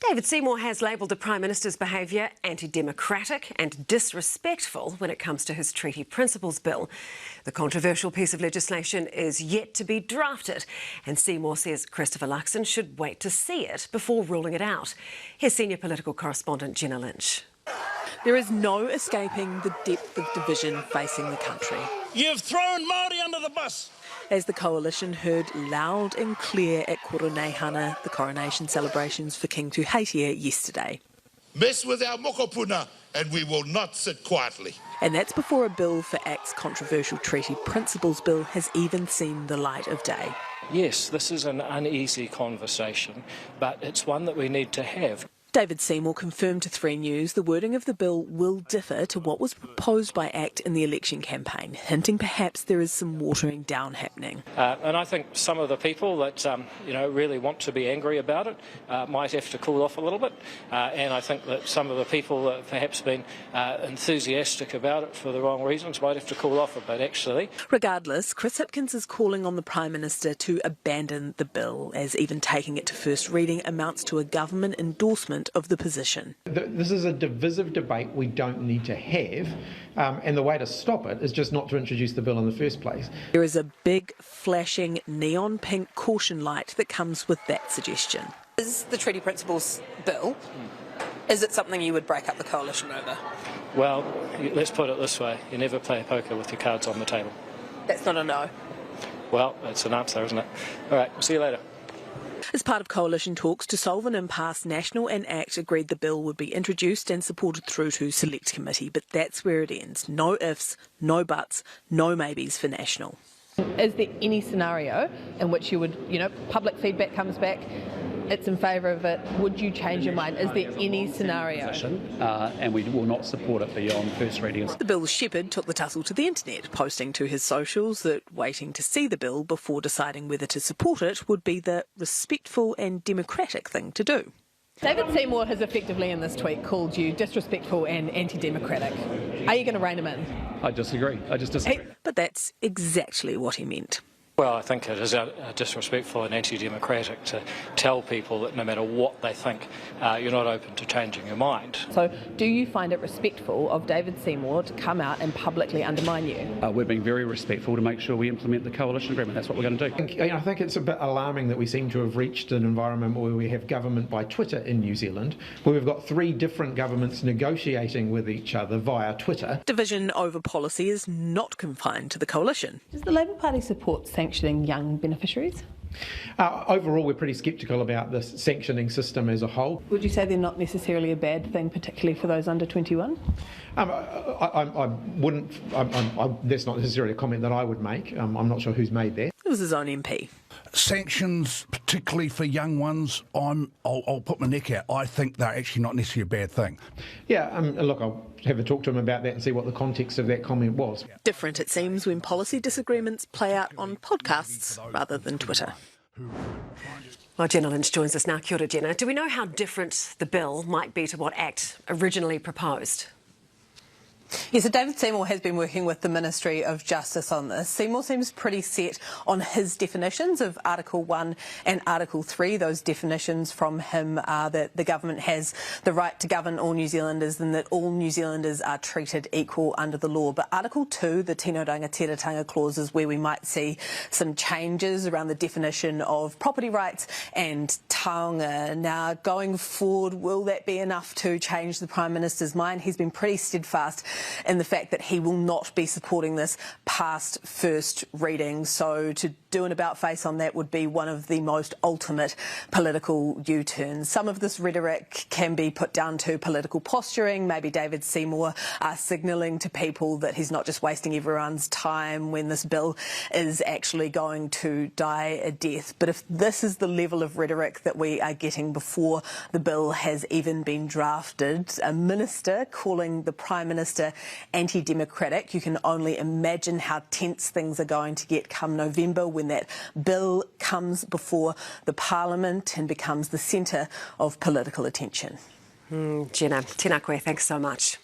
David Seymour has labelled the Prime Minister's behaviour anti-democratic and disrespectful when it comes to his Treaty Principles Bill. The controversial piece of legislation is yet to be drafted, and Seymour says Christopher Luxon should wait to see it before ruling it out. Here's senior political correspondent Jenna Lynch. There is no escaping the depth of division facing the country. You've thrown Māori under the bus. As the coalition heard loud and clear at Koroneihana, the coronation celebrations for King Tuheitia yesterday. Mess with our mokopuna and we will not sit quietly. And that's before a bill for ACT's controversial Treaty Principles Bill has even seen the light of day. Yes, this is an uneasy conversation, but it's one that we need to have. David Seymour confirmed to 3 News the wording of the bill will differ to what was proposed by ACT in the election campaign, hinting perhaps there is some watering down happening. And I think some of the people that really want to be angry about it might have to cool off a little bit. And I think that some of the people that perhaps been enthusiastic about it for the wrong reasons might have to cool off a bit, actually. Regardless, Chris Hipkins is calling on the Prime Minister to abandon the bill, as even taking it to first reading amounts to a government endorsement of the position. This is a divisive debate we don't need to have, and the way to stop it is just not to introduce the bill in the first place. There is a big, flashing, neon pink caution light that comes with that suggestion. Is the Treaty Principles Bill, is it something you would break up the coalition over? Well, let's put it this way, you never play poker with your cards on the table. That's not a no. Well, it's an answer, isn't it? All right, we'll see you later. As part of coalition talks to solve an impasse, National and ACT agreed the bill would be introduced and supported through to Select Committee, but that's where it ends. No ifs, no buts, no maybes for National. Is there any scenario in which you would, public feedback comes back, it's in favour of it, would you change your mind? Is there any scenario? And we will not support it beyond first reading. The bill's shepherd took the tussle to the internet, posting to his socials that waiting to see the bill before deciding whether to support it would be the respectful and democratic thing to do. David Seymour has effectively in this tweet called you disrespectful and anti-democratic. Are you going to rein him in? I disagree. I just disagree. But that's exactly what he meant. Well, I think it is disrespectful and anti-democratic to tell people that no matter what they think, you're not open to changing your mind. So do you find it respectful of David Seymour to come out and publicly undermine you? We're being very respectful to make sure we implement the coalition agreement. That's what we're going to do. I think it's a bit alarming that we seem to have reached an environment where we have government by Twitter in New Zealand, where we've got 3 different governments negotiating with each other via Twitter. Division over policy is not confined to the coalition. Does the Labour Party support sanctioning young beneficiaries? Overall, we're pretty scyptical about this sanctioning system as a whole. Would you say they're not necessarily a bad thing, particularly for those under 21? I wouldn't. That's not necessarily a comment that I would make. I'm not sure who's made that. It was his own MP. Sanctions, particularly for young ones, I'll put my neck out. I think they're actually not necessarily a bad thing. Yeah, look, I'll have a talk to him about that and see what the context of that comment was. Different, it seems, when policy disagreements play out on podcasts rather than Twitter. Well, Jenna Lynch joins us now. Kia ora, Jenna. Do we know how different the bill might be to what ACT originally proposed? Yes, so David Seymour has been working with the Ministry of Justice on this. Seymour seems pretty set on his definitions of Article 1 and Article 3. Those definitions from him are that the government has the right to govern all New Zealanders and that all New Zealanders are treated equal under the law. But Article 2, the Tino Rangatiratanga clause, is where we might see some changes around the definition of property rights and taonga. Now, going forward, will that be enough to change the Prime Minister's mind? He's been pretty steadfast in the fact that he will not be supporting this past first reading. So to do an about-face on that would be one of the most ultimate political U-turns. Some of this rhetoric can be put down to political posturing. Maybe David Seymour signalling to people that he's not just wasting everyone's time when this bill is actually going to die a death. But if this is the level of rhetoric that we are getting before the bill has even been drafted, a minister calling the Prime Minister anti-democratic, you can only imagine how tense things are going to get come November when that bill comes before the Parliament and becomes the centre of political attention. Jenna, tēnā koe, thanks so much.